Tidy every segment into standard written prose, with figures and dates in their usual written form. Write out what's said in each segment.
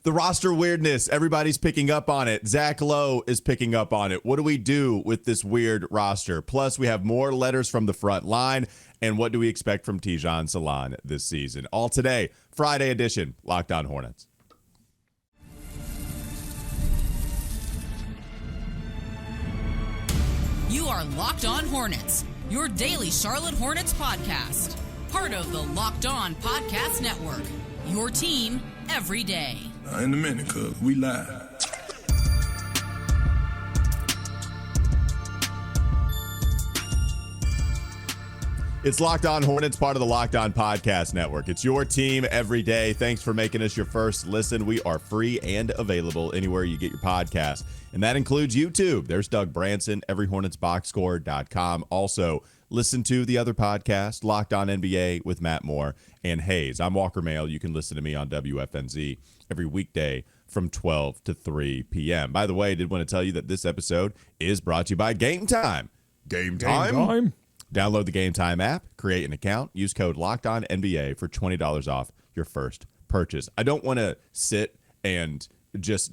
The roster weirdness, everybody's picking up on it. Zach Lowe is picking up on it. What do we do with this weird roster? Plus, we have more letters from the front line. And what do we expect from Tidjane Salaun this season? All today, Friday edition, Locked On Hornets. You are Locked On Hornets, your daily Charlotte Hornets podcast. Part of the Locked On Podcast Network, your team every day. In a minute, cuz we live. It's Locked On Hornets, part of the Locked On Podcast Network. It's your team every day. Thanks for making us your first listen. We are free and available anywhere you get your podcast, and that includes YouTube. There's Doug Branson, everyhornetsboxscore.com. Also, listen to the other podcast, Locked On NBA with Matt Moore and Hayes. I'm Walker Mail. You can listen to me on WFNZ every weekday from 12 to 3 p.m. By the way, I did want to tell you that this episode is brought to you by Game Time. Game Time. Download the Game Time app, create an account, use code LOCKEDONNBA for $20 off your first purchase. I don't want to sit and just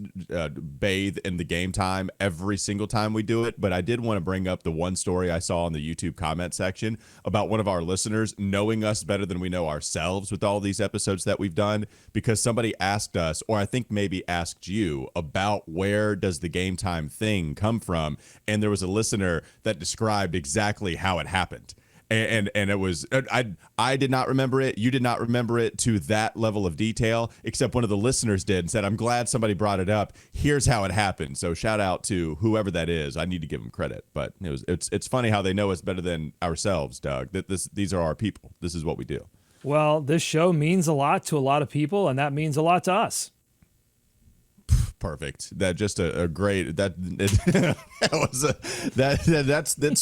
bathe in the Game Time every single time we do it, but I did want to bring up the one story I saw in the YouTube comment section about one of our listeners knowing us better than we know ourselves with all these episodes that we've done, because somebody asked us, or I think maybe asked you, about where does the Game Time thing come from, and there was a listener that described exactly how it happened. And it was, I did not remember it. You did not remember it to that level of detail, except one of the listeners did and said, I'm glad somebody brought it up. Here's how it happened. So shout out to whoever that is. I need to give them credit. But it's funny how they know us better than ourselves, Doug. These are our people. This is what we do. Well, this show means a lot to a lot of people, and that means a lot to us. Perfect. That just a great that's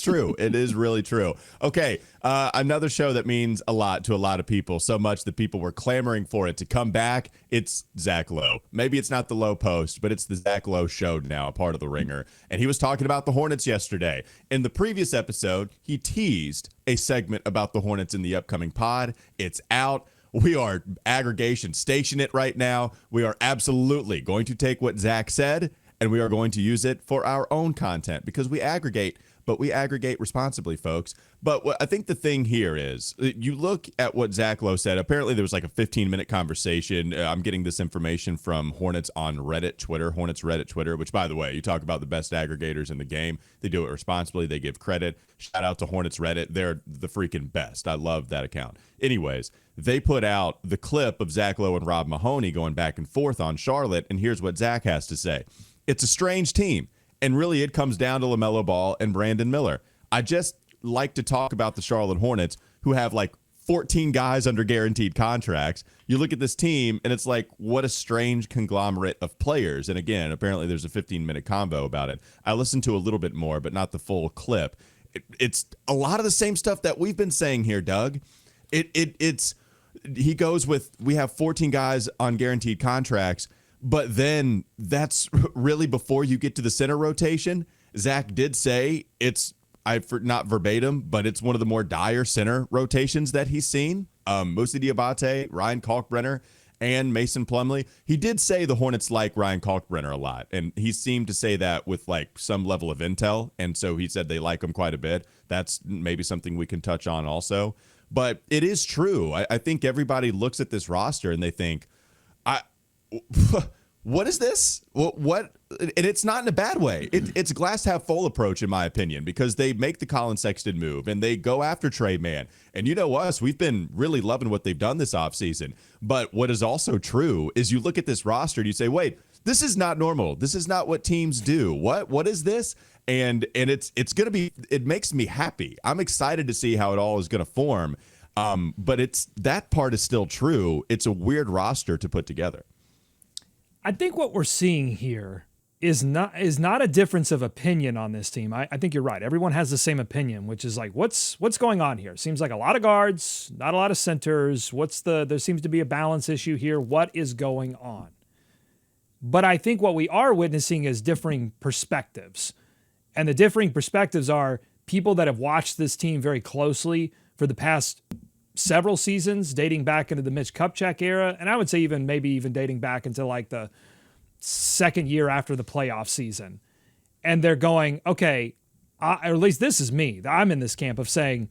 true. It is really true. Okay, another show that means a lot to a lot of people, so much that people were clamoring for it to come back. It's Zach Lowe. Maybe it's not the Lowe Post, but it's the Zach Lowe Show now, a part of the Ringer. And he was talking about the Hornets yesterday. In the previous episode, he teased a segment about the Hornets in the upcoming pod. It's out. We are aggregation station it right now. We are absolutely going to take what Zach said and we are going to use it for our own content, because we aggregate, but we aggregate responsibly, folks. But what I think the thing here is, you look at what Zach Lowe said. Apparently there was like a 15-minute conversation. I'm getting this information from Hornets on Reddit, Twitter, Hornets Reddit, Twitter, which, by the way, you talk about the best aggregators in the game. They do it responsibly. They give credit. Shout out to Hornets Reddit. They're the freaking best. I love that account. Anyways, they put out the clip of Zach Lowe and Rob Mahoney going back and forth on Charlotte, and here's what Zach has to say. It's a strange team, and really it comes down to LaMelo Ball and Brandon Miller. I just like to talk about the Charlotte Hornets, who have like 14 guys under guaranteed contracts. You look at this team, and it's like, what a strange conglomerate of players. And again, apparently there's a 15-minute convo about it. I listened to a little bit more, but not the full clip. It's a lot of the same stuff that we've been saying here, Doug. He goes with, we have 14 guys on guaranteed contracts, but then that's really before you get to the center rotation. Zach did say not verbatim, but it's one of the more dire center rotations that he's seen. Moussa Diabate, Ryan Kalkbrenner, and Mason Plumlee. He did say the Hornets like Ryan Kalkbrenner a lot, and he seemed to say that with like some level of intel, and so he said they like him quite a bit. That's maybe something we can touch on also. But it is true. I think everybody looks at this roster and they think, what is this? What? And it's not in a bad way. It's glass half full approach, in my opinion, because they make the Colin Sexton move and they go after Trey Mann. And you know us, we've been really loving what they've done this offseason. But what is also true is you look at this roster and you say, wait, this is not normal. This is not what teams do. What is this? And it's going to be, it makes me happy. I'm excited to see how it all is going to form. But that part is still true. It's a weird roster to put together. I think what we're seeing here is not a difference of opinion on this team. I think you're right. Everyone has the same opinion, which is like, what's going on here? Seems like a lot of guards, not a lot of centers. There seems to be a balance issue here. What is going on? But I think what we are witnessing is differing perspectives. And the differing perspectives are people that have watched this team very closely for the past several seasons dating back into the Mitch Kupchak era. And I would say maybe even dating back into like the second year after the playoff season. And they're going, okay, or at least this is me. I'm in this camp of saying,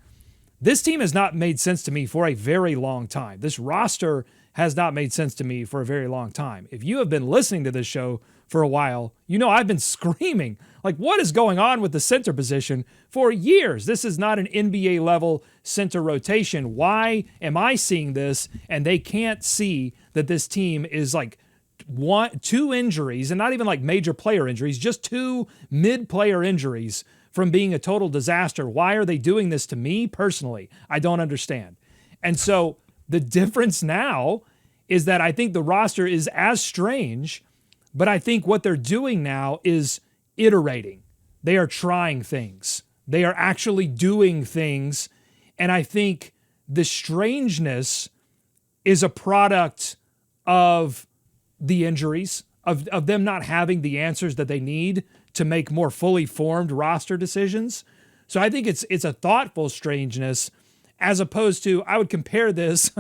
this team has not made sense to me for a very long time. This roster has not made sense to me for a very long time. If you have been listening to this show for a while, you know I've been screaming, like, what is going on with the center position for years? This is not an NBA level center rotation. Why am I seeing this? And they can't see that this team is like two injuries, and not even like major player injuries, just two mid-player injuries from being a total disaster. Why are they doing this to me personally? I don't understand. And so the difference now is that I think the roster is as strange, but I think what they're doing now is iterating. They are trying things. They are actually doing things. And I think the strangeness is a product of the injuries, of them not having the answers that they need to make more fully formed roster decisions. So I think it's a thoughtful strangeness, as opposed to, I would compare this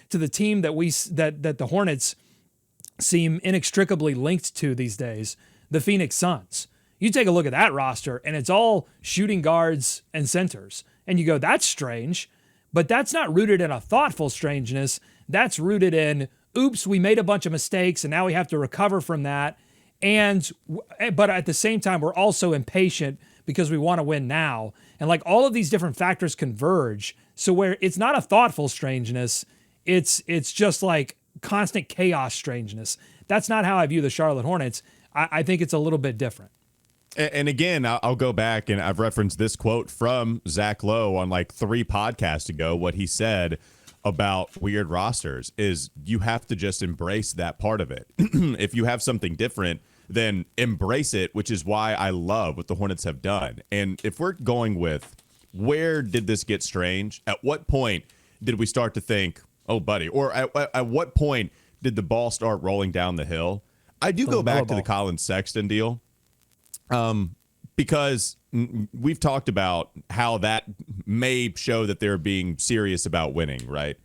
to the team that the Hornets seem inextricably linked to these days, the Phoenix Suns. You take a look at that roster, and it's all shooting guards and centers. And you go, that's strange, but that's not rooted in a thoughtful strangeness. That's rooted in, oops, we made a bunch of mistakes, and now we have to recover from that. But at the same time, we're also impatient because we want to win now. And like all of these different factors converge. So where it's not a thoughtful strangeness, it's just like constant chaos strangeness. That's not how I view the Charlotte Hornets. I think it's a little bit different. And again, I'll go back, and I've referenced this quote from Zach Lowe on like 3 podcasts ago. What he said about weird rosters is you have to just embrace that part of it. If you have something different, then embrace it, which is why I love what the Hornets have done. And if we're going with, where did this get strange? At what point did we start to think, oh, buddy, or at what point did the ball start rolling down the hill? I do go back to the Colin Sexton deal, because we've talked about how that may show that they're being serious about winning, right?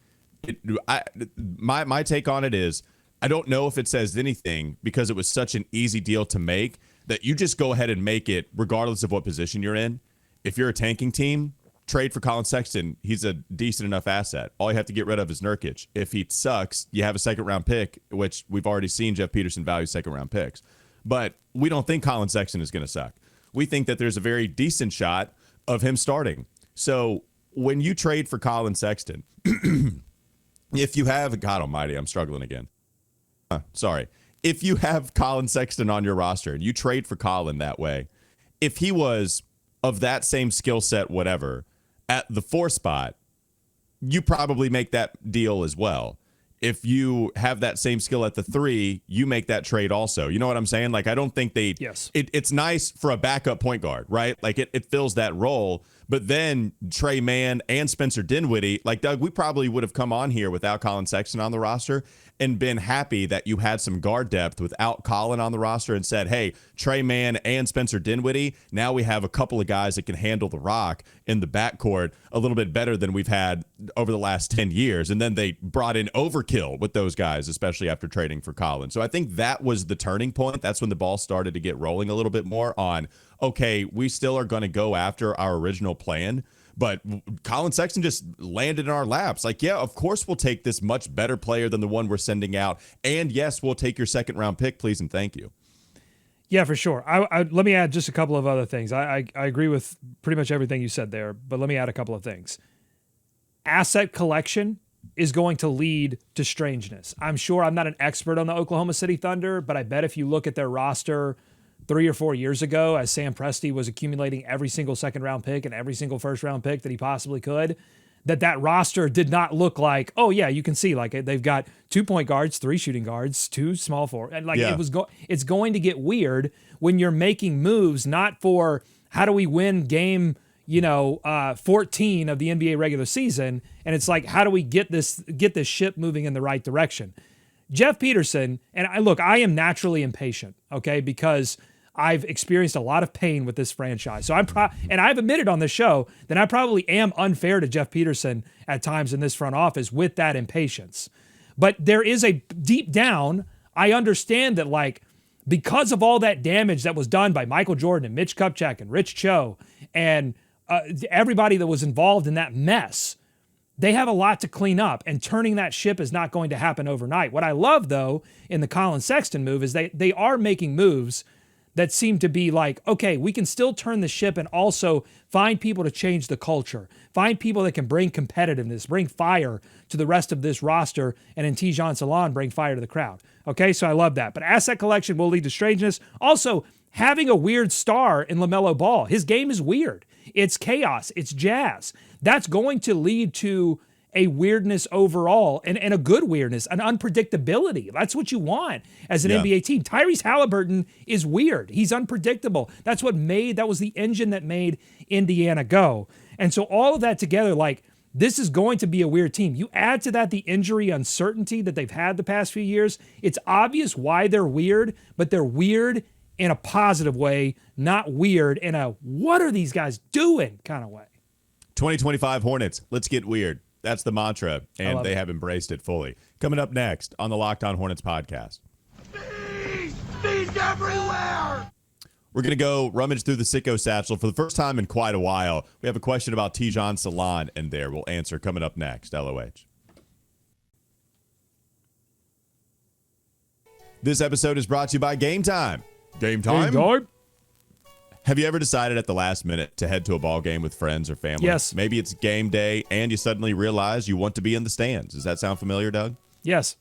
My take on it is, I don't know if it says anything, because it was such an easy deal to make that you just go ahead and make it regardless of what position you're in. If you're a tanking team, trade for Colin Sexton. He's a decent enough asset. All you have to get rid of is Nurkic. If he sucks, you have a second-round pick, which we've already seen Jeff Peterson value second-round picks. But we don't think Colin Sexton is going to suck. We think that there's a very decent shot of him starting. So when you trade for Colin Sexton, if you have, God almighty, I'm struggling again. If you have Colin Sexton on your roster and you trade for Colin that way, if he was of that same skill set, whatever, at the 4 spot, you probably make that deal as well. If you have that same skill at the 3, you make that trade also. You know what I'm saying? Like, I don't think Yes. It's nice for a backup point guard, right? Like, it fills that role. But then Trey Mann and Spencer Dinwiddie, like, Doug, we probably would have come on here without Colin Sexton on the roster and been happy that you had some guard depth without Colin on the roster and said, hey, Trey Mann and Spencer Dinwiddie, now we have a couple of guys that can handle the rock in the backcourt a little bit better than we've had over the last 10 years. And then they brought in overkill with those guys, especially after trading for Colin. So I think that was the turning point. That's when the ball started to get rolling a little bit more on, okay, we still are going to go after our original plan. But Colin Sexton just landed in our laps. Like, yeah, of course we'll take this much better player than the one we're sending out. And yes, we'll take your second-round pick, please and thank you. Yeah, for sure. Let me add just a couple of other things. I agree with pretty much everything you said there, but let me add a couple of things. Asset collection is going to lead to strangeness. I'm sure I'm not an expert on the Oklahoma City Thunder, but I bet if you look at their roster 3 or 4 years ago, as Sam Presti was accumulating every single second-round pick and every single first-round pick that he possibly could, that roster did not look like, oh, yeah, you can see, like, they've got 2 point guards, 3 shooting guards, 2 small forwards. And, like, it's going to get weird when you're making moves not for how do we win game, 14 of the NBA regular season, and it's like, how do we get this ship moving in the right direction? Jeff Peterson, and I am naturally impatient, okay, because I've experienced a lot of pain with this franchise. So and I've admitted on this show that I probably am unfair to Jeff Peterson at times in this front office with that impatience. But there is a deep down, I understand that like because of all that damage that was done by Michael Jordan and Mitch Kupchak and Rich Cho and everybody that was involved in that mess, they have a lot to clean up, and turning that ship is not going to happen overnight. What I love, though, in the Colin Sexton move is they are making moves that seem to be like, okay, we can still turn the ship and also find people to change the culture, find people that can bring competitiveness, bring fire to the rest of this roster, and in Tidjane Salaun, bring fire to the crowd. Okay, so I love that. But asset collection will lead to strangeness. Also, having a weird star in LaMelo Ball. His game is weird. It's chaos. It's jazz. That's going to lead to a weirdness overall and a good weirdness, an unpredictability. That's what you want as an NBA team. Tyrese Halliburton is weird. He's unpredictable. That was the engine that made Indiana go. And so all of that together, like, this is going to be a weird team. You add to that the injury uncertainty that they've had the past few years. It's obvious why they're weird, but they're weird in a positive way, not weird in a what are these guys doing kind of way. 2025 Hornets, let's get weird. That's the mantra, and they have embraced it fully. Coming up next on the Locked On Hornets podcast. Bees everywhere! We're going to go rummage through the Sicko Satchel for the first time in quite a while. We have a question about Tidjane Salaun in there. We'll answer coming up next. LOH. This episode is brought to you by Game Time. Game Time? Game Time? Have you ever decided at the last minute to head to a ball game with friends or family? Yes. Maybe it's game day and you suddenly realize you want to be in the stands. Does that sound familiar, Doug? Yes.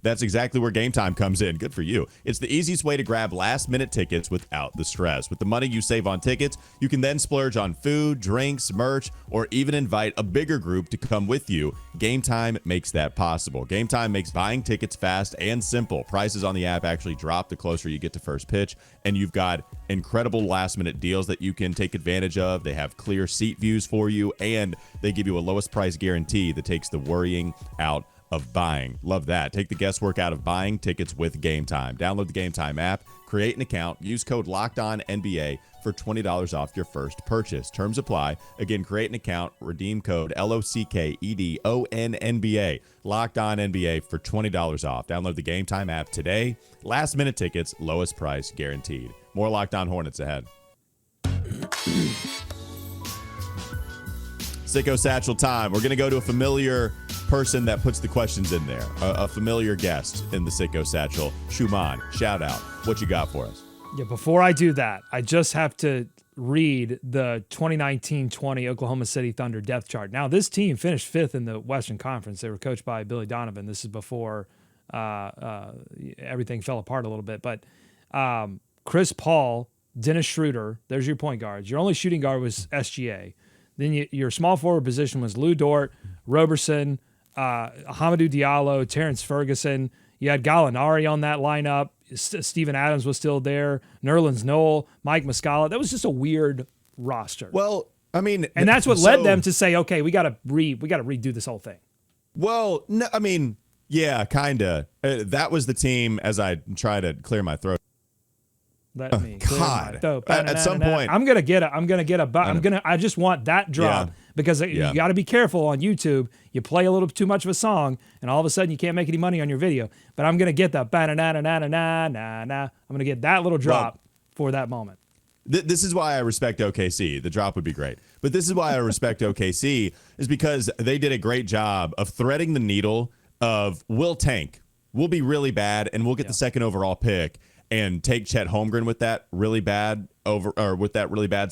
That's exactly where Game Time comes in. Good for you. It's the easiest way to grab last-minute tickets without the stress. With the money you save on tickets, you can then splurge on food, drinks, merch, or even invite a bigger group to come with you. Game Time makes that possible. Game Time makes buying tickets fast and simple. Prices on the app actually drop the closer you get to first pitch, and you've got incredible last-minute deals that you can take advantage of. They have clear seat views for you, and they give you a lowest price guarantee that takes the worrying out of buying. Love that. Take the guesswork out of buying tickets with Game Time. Download the Game Time app, create an account, use code LOCKEDONNBA for $20 off your first purchase. Terms apply. Again, create an account, redeem code LOCKEDONNBA. Locked On NBA for $20 off. Download the Game Time app today. Last minute tickets, lowest price guaranteed. More Locked On Hornets ahead. Sicko Satchel time. We're going to go to a familiar person that puts the questions in there, a familiar guest in the Sicko Satchel. Shuman, shout out. What you got for us? Yeah, before I do that, I just have to read the 2019-20 Oklahoma City Thunder Death Chart. Now, this team finished fifth in the Western Conference. They were coached by Billy Donovan. This is before everything fell apart a little bit. But Chris Paul, Dennis Schroeder, there's your point guards. Your only shooting guard was SGA. Then your small forward position was Lou Dort, Roberson, Hamidou Diallo, Terrence Ferguson. You had Gallinari on that lineup. Steven Adams was still there. Nerlens Noel, Mike Muscala. That was just a weird roster. Well, I mean, and that's what led them to say, okay, we got to redo this whole thing. Well, no, I mean, yeah, kind of. That was the team. As I try to clear my throat. Let me God. At some point, I just want that drop because you got to be careful on YouTube. You play a little too much of a song, and all of a sudden you can't make any money on your video. But I'm gonna get the I'm gonna get that little drop for that moment. This is why I respect OKC. The drop would be great, but this is why I respect OKC is because they did a great job of threading the needle of we'll tank, we'll be really bad, and we'll get the second overall pick. And take Chet Holmgren with that really bad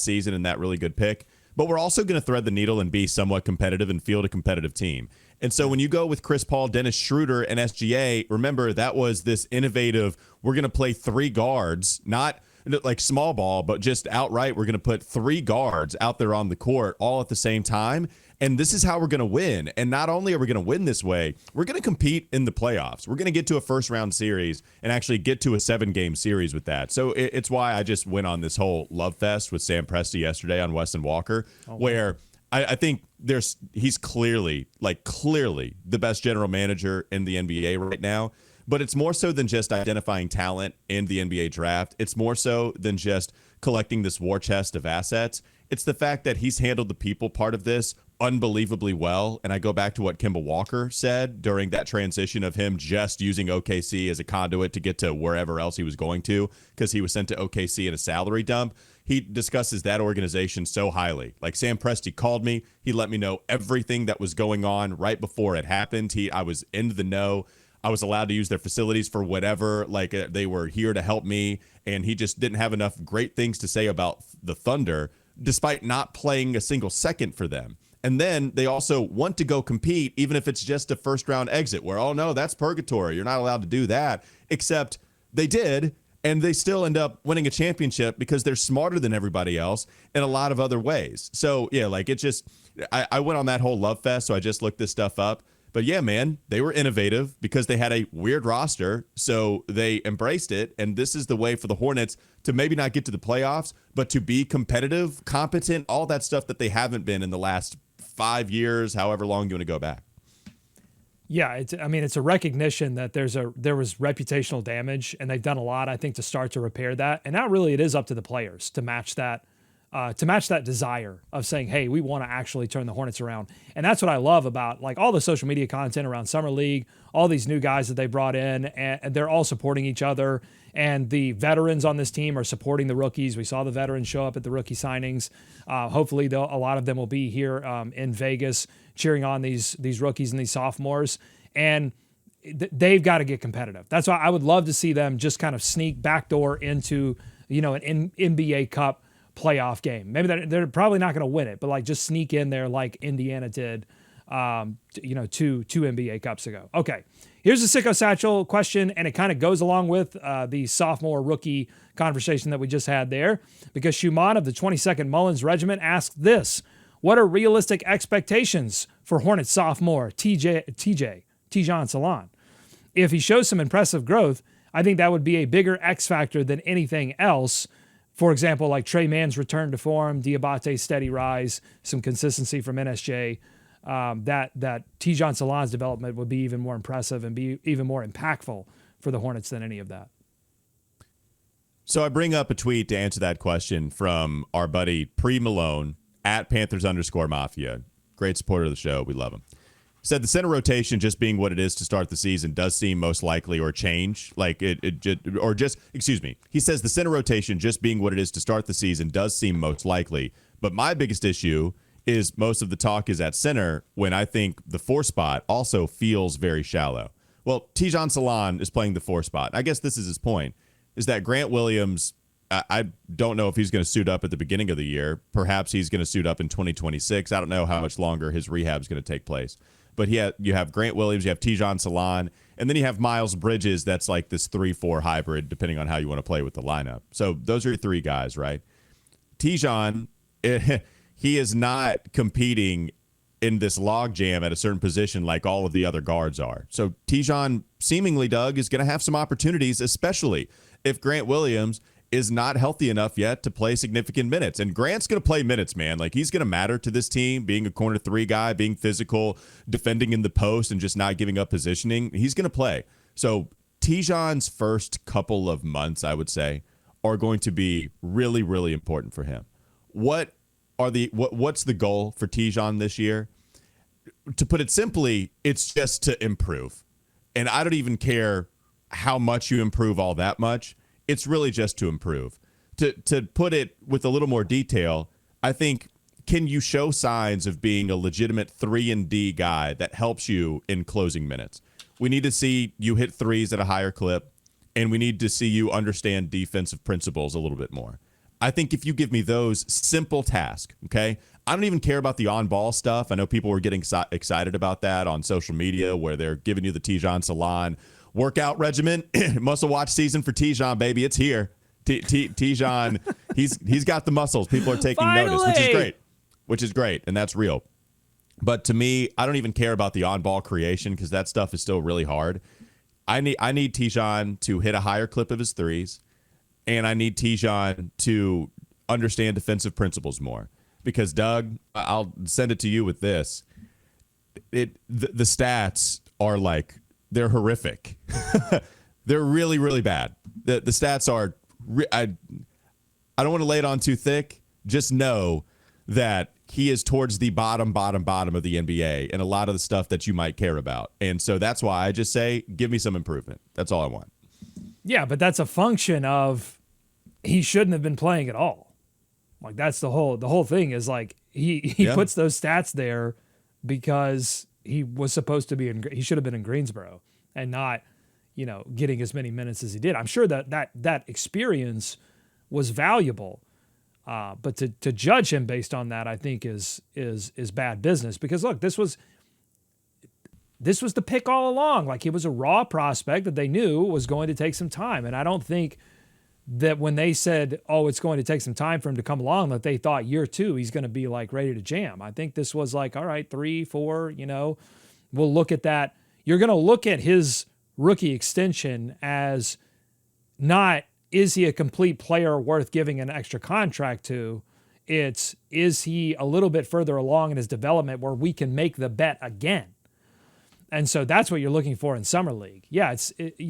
season and that really good pick. But we're also going to thread the needle and be somewhat competitive and field a competitive team. And so when you go with Chris Paul, Dennis Schroeder, and SGA, remember that was this innovative, we're going to play three guards, not like small ball, but just outright, we're going to put three guards out there on the court all at the same time. And this is how we're going to win. And not only are we going to win this way, we're going to compete in the playoffs. We're going to get to a first-round series and actually get to a 7-game series with that. So it's why I just went on this whole love fest with Sam Presti yesterday on Weston Walker, where I think he's clearly the best general manager in the NBA right now. But it's more so than just identifying talent in the NBA draft. It's more so than just collecting this war chest of assets. It's the fact that he's handled the people part of this unbelievably well. And I go back to what Kemba Walker said during that transition of him just using OKC as a conduit to get to wherever else he was going to, because he was sent to OKC in a salary dump. He discusses that organization so highly. Like, Sam Presti called me. He let me know everything that was going on right before it happened. I was in the know. I was allowed to use their facilities for whatever. Like, they were here to help me. And he just didn't have enough great things to say about the Thunder, despite not playing a single second for them. And then they also want to go compete, even if it's just a first-round exit, where, oh, no, that's purgatory. You're not allowed to do that. Except they did, and they still end up winning a championship because they're smarter than everybody else in a lot of other ways. So, yeah, like, it just – I went on that whole love fest, so I just looked this stuff up. But, yeah, man, they were innovative because they had a weird roster, so they embraced it. And this is the way for the Hornets to maybe not get to the playoffs, but to be competitive, competent, all that stuff that they haven't been in the last 5 years, however long you want to go back. Yeah, it's a recognition that there was reputational damage, and they've done a lot, I think, to start to repair that. And now really it is up to the players to match that desire of saying, hey, we want to actually turn the Hornets around. And that's what I love about, like, all the social media content around Summer League, all these new guys that they brought in, and they're all supporting each other. And the veterans on this team are supporting the rookies. We saw the veterans show up at the rookie signings. Hopefully, a lot of them will be here in Vegas cheering on these rookies and these sophomores. And they've got to get competitive. That's why I would love to see them just kind of sneak backdoor into, an NBA Cup playoff game. Maybe they're probably not going to win it, but like just sneak in there like Indiana did, two NBA Cups ago. Okay, here's a Sicko Satchel question, and it kind of goes along with the sophomore rookie conversation that we just had there, because Schumann of the 22nd Mullins Regiment asked this: what are realistic expectations for Hornets sophomore Tidjane Salaun? If he shows some impressive growth, I think that would be a bigger X factor than anything else. For example, like Trey Mann's return to form, Diabate's steady rise, some consistency from NSJ, that Tidjane Salaun's development would be even more impressive and be even more impactful for the Hornets than any of that. So I bring up a tweet to answer that question from our buddy Pre Malone at Panthers_Mafia. Great supporter of the show. We love him. Said the center rotation just being what it is to start the season does seem most likely, or change. He says the center rotation just being what it is to start the season does seem most likely. But my biggest issue is most of the talk is at center, when I think the 4 spot also feels very shallow. Well, Tidjane Salaun is playing the 4 spot. I guess this is his point, is that Grant Williams, I don't know if he's going to suit up at the beginning of the year. Perhaps he's going to suit up in 2026. I don't know how much longer his rehab is going to take place. But you have Grant Williams, you have Tidjane Salaun, and then you have Miles Bridges. That's like this 3-4 hybrid, depending on how you want to play with the lineup. So those are your 3 guys, right? Tidjane, he is not competing in this log jam at a certain position like all of the other guards are. So Tidjane, seemingly, Doug, is going to have some opportunities, especially if Grant Williams is not healthy enough yet to play significant minutes. And Grant's going to play minutes, man. Like, he's going to matter to this team, being a corner 3 guy, being physical, defending in the post, and just not giving up positioning. He's going to play. So Tidjane's first couple of months, I would say, are going to be really, really important for him. What's the goal for Tidjane this year? To put it simply, it's just to improve. And I don't even care how much you improve all that much. It's really just to improve. To put it with a little more detail, I think, can you show signs of being a legitimate 3-and-D guy that helps you in closing minutes? We need to see you hit threes at a higher clip, and we need to see you understand defensive principles a little bit more. I think if you give me those simple tasks, okay? I don't even care about the on-ball stuff. I know people were getting excited about that on social media, where they're giving you the Tidjane Salaun workout regimen. Muscle watch season for Tidjane, baby. It's here. Tidjane, he's got the muscles. People are taking notice, which is great, and that's real. But to me, I don't even care about the on-ball creation, because that stuff is still really hard. I need Tidjane to hit a higher clip of his threes, and I need Tidjane to understand defensive principles more. Because, Doug, I'll send it to you with this. The stats are like they're horrific. They're really, really bad. The stats are, I don't want to lay it on too thick. Just know that he is towards the bottom of the NBA and a lot of the stuff that you might care about. And so that's why I just say, give me some improvement. That's all I want. Yeah, but that's a function of he shouldn't have been playing at all. Like that's the whole thing is like he puts those stats there because he was supposed to be he should have been in Greensboro and not, getting as many minutes as he did. I'm sure that experience was valuable. But to judge him based on that, I think is bad business because look, this was the pick all along. Like he was a raw prospect that they knew was going to take some time. And I don't think that when they said, oh, it's going to take some time for him to come along, that they thought year 2, he's going to be like ready to jam. I think this was like, all right, 3, 4, we'll look at that. You're going to look at his rookie extension as not, is he a complete player worth giving an extra contract to? It's, is he a little bit further along in his development where we can make the bet again? And so that's what you're looking for in Summer League. Yeah,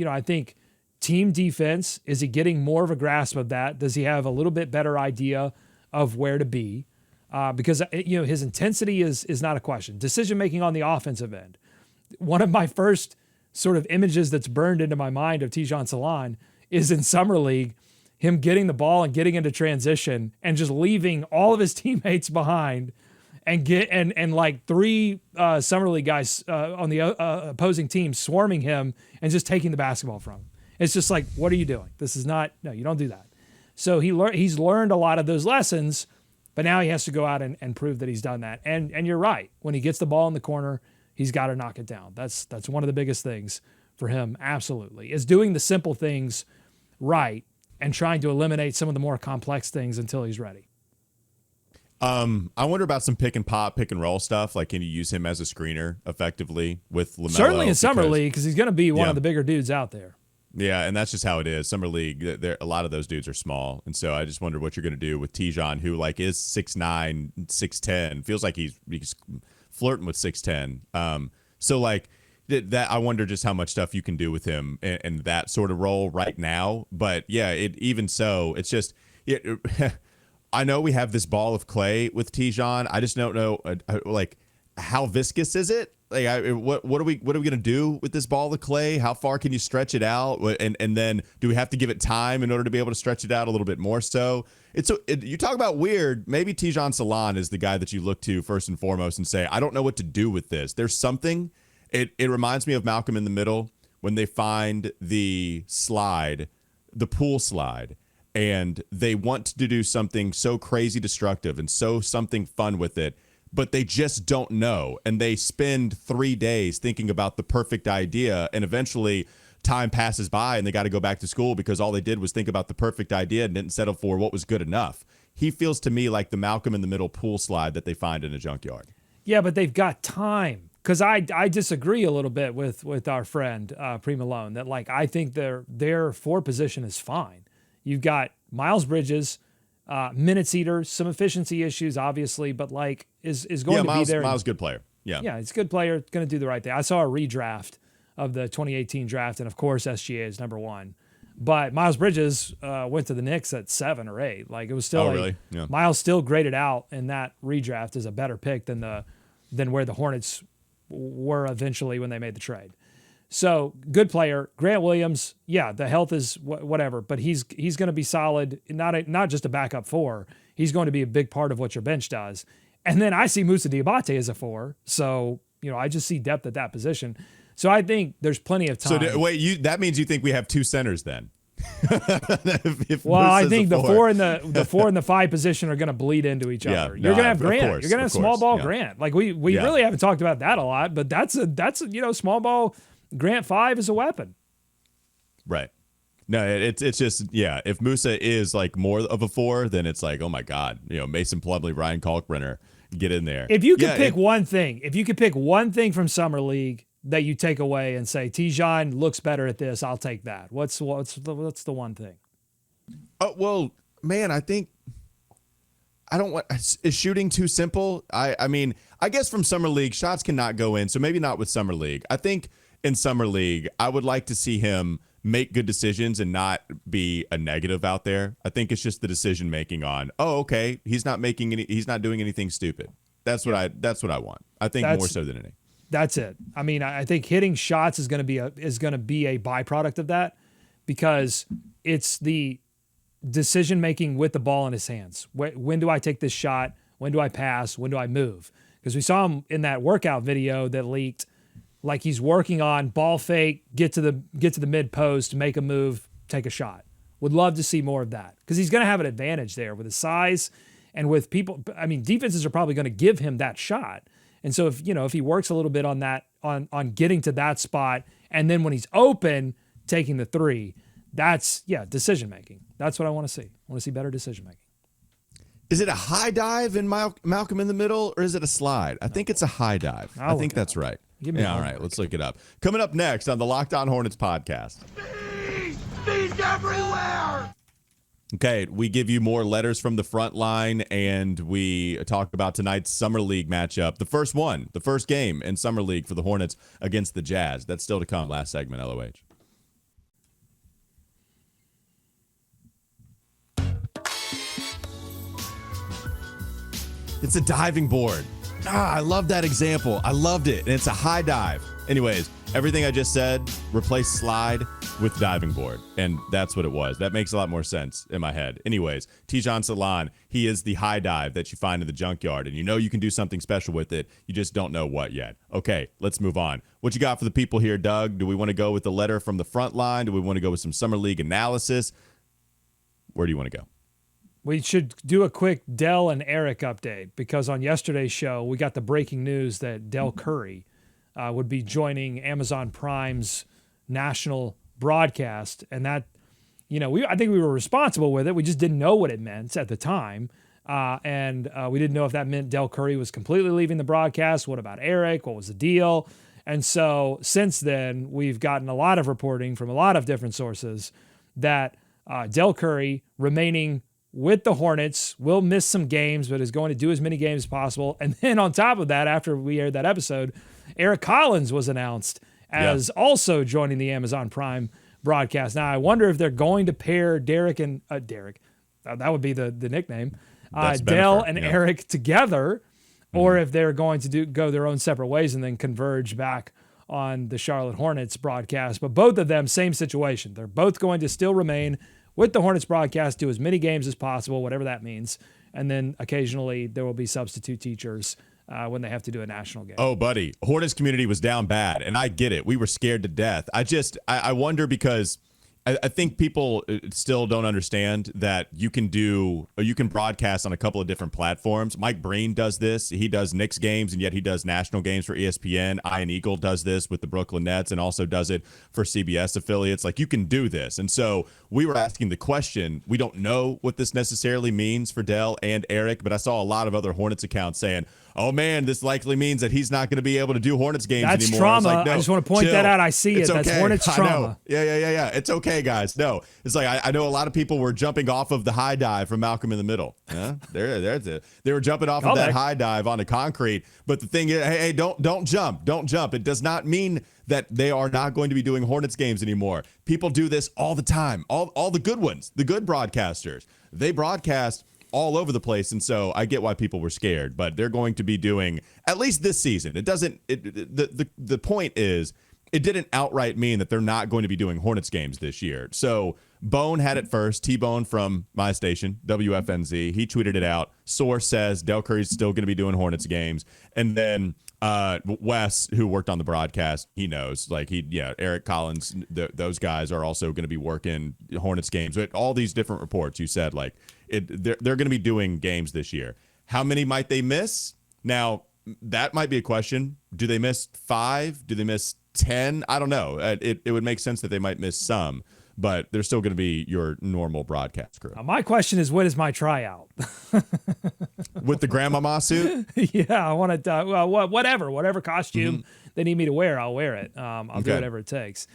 I think team defense, is he getting more of a grasp of that? Does he have a little bit better idea of where to be? Because, his intensity is not a question. Decision-making on the offensive end. One of my first sort of images that's burned into my mind of Tidjane Salaun is in Summer League, him getting the ball and getting into transition and just leaving all of his teammates behind and like 3 Summer League guys on the opposing team swarming him and just taking the basketball from him. It's just like, what are you doing? This is not, no, you don't do that. So he's learned a lot of those lessons, but now he has to go out and prove that he's done that. And you're right. When he gets the ball in the corner, he's got to knock it down. That's one of the biggest things for him, absolutely, is doing the simple things right and trying to eliminate some of the more complex things until he's ready. I wonder about some pick and pop, pick and roll stuff. Like, can you use him as a screener effectively with LaMelo? Certainly in Summer League, because he's going to be one of the bigger dudes out there. Yeah, and that's just how it is. Summer League, a lot of those dudes are small. And so I just wonder what you're going to do with Tidjane, who like is 6'9", 6'10", feels like he's flirting with 6'10". So like that, I wonder just how much stuff you can do with him in that sort of role right now. But yeah, even so, it's just I know we have this ball of clay with Tidjane. I just don't know like how viscous is it? Like, what are we gonna do with this ball of clay? How far can you stretch it out? And then do we have to give it time in order to be able to stretch it out a little bit more? So you talk about weird. Maybe Tidjane Salaun is the guy that you look to first and foremost and say, I don't know what to do with this. There's something. It reminds me of Malcolm in the Middle when they find the slide, the pool slide, and they want to do something so crazy destructive and something fun with it, but they just don't know. And they spend 3 days thinking about the perfect idea, and eventually time passes by and they got to go back to school because all they did was think about the perfect idea and didn't settle for what was good enough. He feels to me like the Malcolm in the Middle pool slide that they find in a junkyard. Yeah, but they've got time. Because I disagree a little bit with our friend Prima Malone that like I think their 4 position is fine. You've got Miles Bridges, minutes eater, some efficiency issues obviously, but like is going to be there. Miles good player. Yeah, he's a good player, going to do the right thing. I saw a redraft of the 2018 draft, and of course SGA is number 1. But Miles Bridges went to the Knicks at 7 or 8. Like it was still really? Yeah. Miles still graded out in that redraft as a better pick than where the Hornets were eventually when they made the trade. So good player. Grant Williams, yeah, the health is whatever, but he's going to be solid, not just a backup 4. He's going to be a big part of what your bench does. And then I see Moussa Diabate as a 4. So, I just see depth at that position. So I think there's plenty of time. So wait, that means you think we have 2 centers then? Well, I think the 4 and the 5 position are going to bleed into each other. You're going to have Grant. You're going to have small ball Grant. Like we really haven't talked about that a lot, but that's small ball Grant 5 is a weapon. Right. No, it's just if Moussa is like more of a 4, then it's like, oh my God, Mason Plumlee, Ryan Kalkbrenner, get in there. If you could pick one thing from Summer League that you take away and say Tidjane looks better at this, I'll take that. What's the one thing? Oh well, man, I think I don't want. Is shooting too simple? I mean, I guess from Summer League, shots cannot go in, so maybe not with Summer League. I think in Summer League, I would like to see him make good decisions and not be a negative out there. I think it's just the decision making on, he's not doing anything stupid. That's what I want. I think more so than anything. That's it. I mean, I think hitting shots is going to be a byproduct of that, because it's the decision making with the ball in his hands. When do I take this shot? When do I pass? When do I move? Because we saw him in that workout video that leaked, like he's working on ball fake, get to the mid post, make a move, take a shot. Would love to see more of that, because he's going to have an advantage there with his size and with people. I mean, defenses are probably going to give him that shot. And so if he works a little bit on that, on getting to that spot, and then when he's open, taking the three, that's decision making. That's what I want to see. I want to see better decision making. Is it a high dive in Malcolm in the Middle, or is it a slide? I think it's a high dive. I think that's right. All right, let's look it up. Coming up next on the Locked On Hornets podcast. Thieves everywhere! Okay, we give you more letters from the front line, and we talk about tonight's Summer League matchup. The first game in Summer League for the Hornets against the Jazz. That's still to come. Last segment, LOH. It's a diving board. I love that example. I loved it. And it's a high dive. Anyways, everything I just said, replace slide with diving board. And that's what it was. That makes a lot more sense in my head. Anyways, Tidjane Salaun, he is the high dive that you find in the junkyard. And you can do something special with it. You just don't know what yet. Okay, let's move on. What you got for the people here, Doug? Do we want to go with the letter from the front line? Do we want to go with some Summer League analysis? Where do you want to go? We should do a quick Dell and Eric update, because on yesterday's show, we got the breaking news that Dell Curry would be joining Amazon Prime's national broadcast. And that, I think we were responsible with it. We just didn't know what it meant at the time. And we didn't know if that meant Dell Curry was completely leaving the broadcast. What about Eric? What was the deal? And so since then, we've gotten a lot of reporting from a lot of different sources that Dell Curry remaining with the Hornets, will miss some games, but is going to do as many games as possible. And then on top of that, after we aired that episode, Eric Collins was announced as also joining the Amazon Prime broadcast. Now, I wonder if they're going to pair Derek and Derek. That would be the nickname. Dell and Eric together, or if they're going to go their own separate ways and then converge back on the Charlotte Hornets broadcast. But both of them, same situation. They're both going to still remain with the Hornets broadcast, do as many games as possible, whatever that means. And then occasionally there will be substitute teachers when they have to do a national game. Oh, buddy. Hornets community was down bad, and I get it. We were scared to death. I wonder, because I think people still don't understand that you can broadcast on a couple of different platforms. Mike Breen does this. He does Knicks games, and yet he does national games for ESPN. Ian Eagle does this with the Brooklyn Nets and also does it for CBS affiliates. Like, you can do this. And so we were asking the question. We don't know what this necessarily means for Dell and Eric, but I saw a lot of other Hornets accounts saying, oh, man, this likely means that he's not going to be able to do Hornets games anymore. That's trauma. Like, no, I just want to point that out. I see it. That's Hornets trauma. Yeah. It's okay, guys. No, it's like I know a lot of people were jumping off of the high dive from Malcolm in the Middle. Yeah, they were jumping off of that high dive onto concrete. But the thing is, hey, don't jump. Don't jump. It does not mean that they are not going to be doing Hornets games anymore. People do this all the time. All the good ones, the good broadcasters, they broadcast all over the place. And so I get why people were scared, but they're going to be doing, at least this season. The point is, it didn't outright mean that they're not going to be doing Hornets games this year. So Bone had it first. T-Bone from my station, WFNZ. He tweeted it out. Source says Dell Curry's still going to be doing Hornets games. And then Wes, who worked on the broadcast, he knows. Eric Collins, those guys are also going to be working Hornets games. But all these different reports, you said, they're going to be doing games this year. How many might they miss? Now, that might be a question. Do they miss 5? Do they miss 10? I don't know. It would make sense that they might miss some, but they're still going to be your normal broadcast crew. My question is, when is my tryout? With the grandmama suit? Yeah, I want to, whatever costume they need me to wear, I'll wear it. I'll do whatever it takes.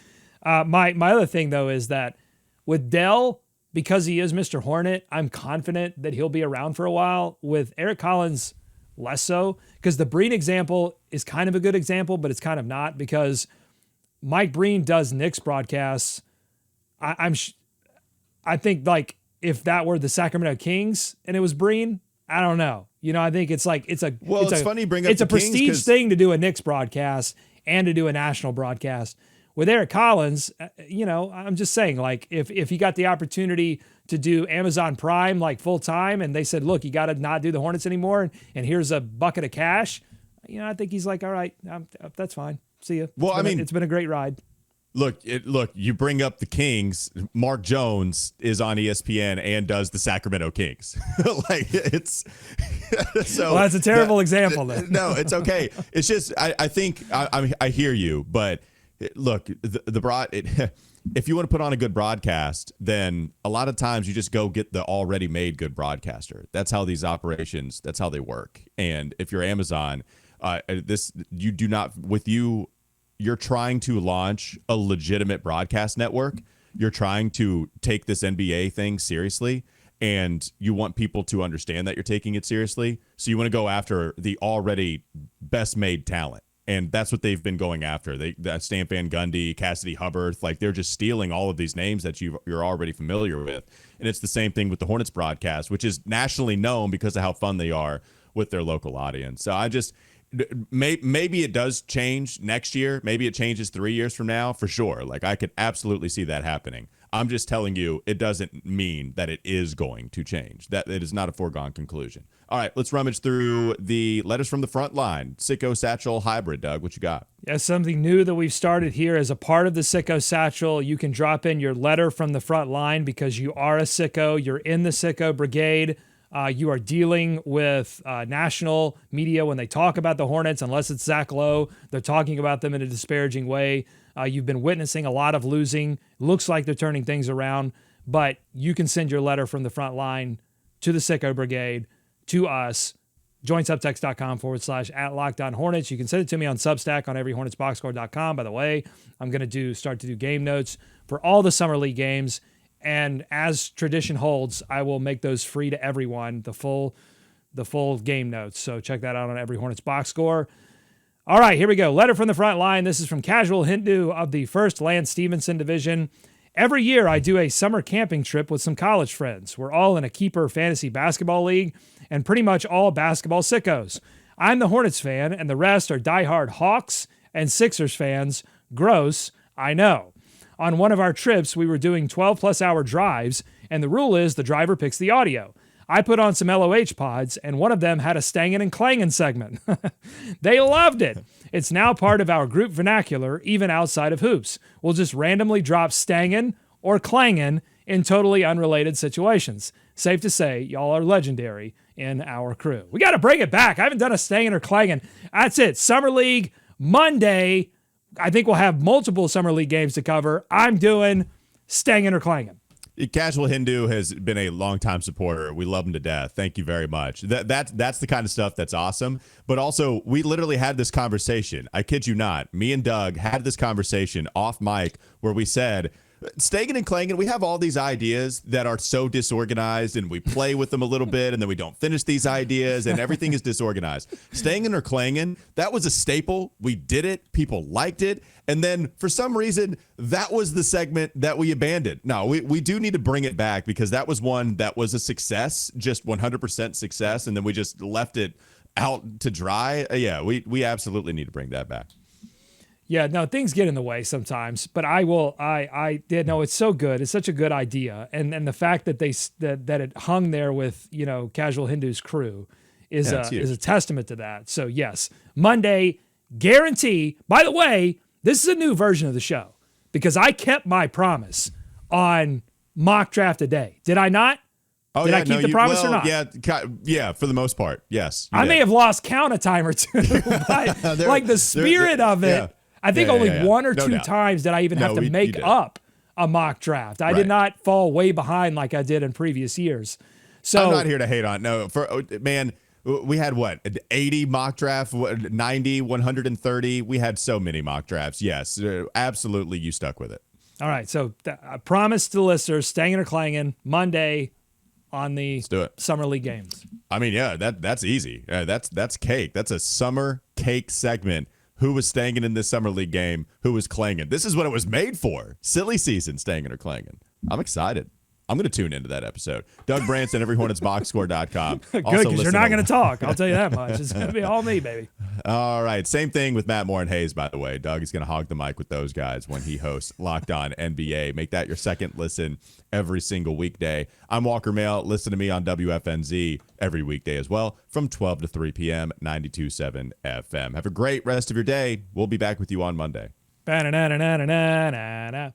My other thing, though, is that with Dell, because he is Mr. Hornet, I'm confident that he'll be around for a while. With Eric Collins, less so, because the Breen example is kind of a good example, but it's kind of not, because Mike Breen does Knicks broadcasts. I think like if that were the Sacramento Kings and it was Breen, I don't know. I think it's like it's funny you bring up it's a the Kings prestige thing to do a Knicks broadcast and to do a national broadcast. With Eric Collins, I'm just saying, like, if he got the opportunity to do Amazon Prime like full time, and they said, look, you got to not do the Hornets anymore, and here's a bucket of cash, I think he's like, all right, that's fine. See you. Well, it's been a great ride. Look, you bring up the Kings. Mark Jones is on ESPN and does the Sacramento Kings. Like it's so. Well, that's a terrible example. Then. No, it's okay. It's just I think I hear you, but look, if you want to put on a good broadcast, then a lot of times you just go get the already made good broadcaster. That's how these operations. That's how they work. And if you're Amazon, you do not with you. You're trying to launch a legitimate broadcast network. You're trying to take this NBA thing seriously, and you want people to understand that you're taking it seriously. So you want to go after the already best made talent. And that's what they've been going after. Stan Van Gundy, Cassidy Hubbard, like they're just stealing all of these names that you're already familiar with. And it's the same thing with the Hornets broadcast, which is nationally known because of how fun they are with their local audience. So maybe it does change next year. Maybe it changes 3 years from now, for sure. Like I could absolutely see that happening. I'm just telling you, it doesn't mean that it is going to change. That it is not a foregone conclusion. All right, let's rummage through the letters from the front line. Sicko Satchel Hybrid, Doug, what you got? Yeah, something new that we've started here as a part of the Sicko Satchel. You can drop in your letter from the front line because you are a sicko. You're in the Sicko Brigade. You are dealing with national media when they talk about the Hornets, unless it's Zach Lowe. They're talking about them in a disparaging way. You've been witnessing a lot of losing. Looks like they're turning things around, but you can send your letter from the front line to the Sicko Brigade, to us. joinsubtext.com/@LockedOnHornets. You can send it to me on Substack on everyhornetsboxscore.com. By the way, I'm going to start to do game notes for all the Summer League games. And as tradition holds, I will make those free to everyone, the full game notes. So check that out on Every Hornets Box Score. All right, here we go. Letter from the front line. This is from Casual Hindu of the 1st Lance Stevenson Division. Every year I do a summer camping trip with some college friends. We're all in a keeper fantasy basketball league and pretty much all basketball sickos. I'm the Hornets fan and the rest are diehard Hawks and Sixers fans. Gross, I know. On one of our trips, we were doing 12-plus hour drives, and the rule is the driver picks the audio. I put on some LOH pods, and one of them had a stangin' and clangin' segment. They loved it. It's now part of our group vernacular, even outside of hoops. We'll just randomly drop stangin' or clangin' in totally unrelated situations. Safe to say, y'all are legendary in our crew. We got to bring it back. I haven't done a stangin' or clangin'. That's it. Summer League, Monday. I think we'll have multiple Summer League games to cover. I'm doing stangin' or clangin'. Casual Hindu has been a longtime supporter. We love him to death. Thank you very much. That's the kind of stuff that's awesome. But also, we literally had this conversation. I kid you not. Me and Doug had this conversation off mic where we said, stangin' and clangin', we have all these ideas that are so disorganized, and we play with them a little bit, and then we don't finish these ideas, and everything is disorganized. Stangin' or clangin', that was a staple. We did it. People liked it. And then, for some reason, that was the segment that we abandoned. No, we do need to bring it back because that was one that was a success, just 100% success, and then we just left it out to dry. Yeah, we absolutely need to bring that back. Yeah, no, things get in the way sometimes, but I did know it's so good. It's such a good idea. And the fact that that it hung there with, Casual Hindu's crew is a testament to that. So yes, Monday, guarantee. By the way, this is a new version of the show because I kept my promise on mock draft a day. Did I not? Oh, did I keep the promise or not? Yeah, for the most part, yes. I may have lost count a time or two, but like the spirit of it. Yeah. I think only one or two times did I even have to make up a mock draft. I did not fall way behind like I did in previous years. So I'm not here to hate on. No, we had 80 mock draft, 90, 130. We had so many mock drafts. Yes, absolutely. You stuck with it. All right. So I promised the listeners, stangin' or clangin' Monday on the Summer League games. I mean, yeah, that's easy. That's cake. That's a summer cake segment who was staying in this summer league game, who was clanging. This is what it was made for. Silly season, staying or clanging. I'm excited. I'm going to tune into that episode. Doug Branson, everyhornetsboxscore.com. Good, because you're not going to talk. I'll tell you that much. It's going to be all me, baby. All right. Same thing with Matt Moore and Hayes, by the way. Doug is going to hog the mic with those guys when he hosts Locked On NBA. Make that your second listen every single weekday. I'm Walker Mail. Listen to me on WFNZ every weekday as well from 12 to 3 p.m., 92.7 FM. Have a great rest of your day. We'll be back with you on Monday. Ba-na-na-na-na-na-na-na.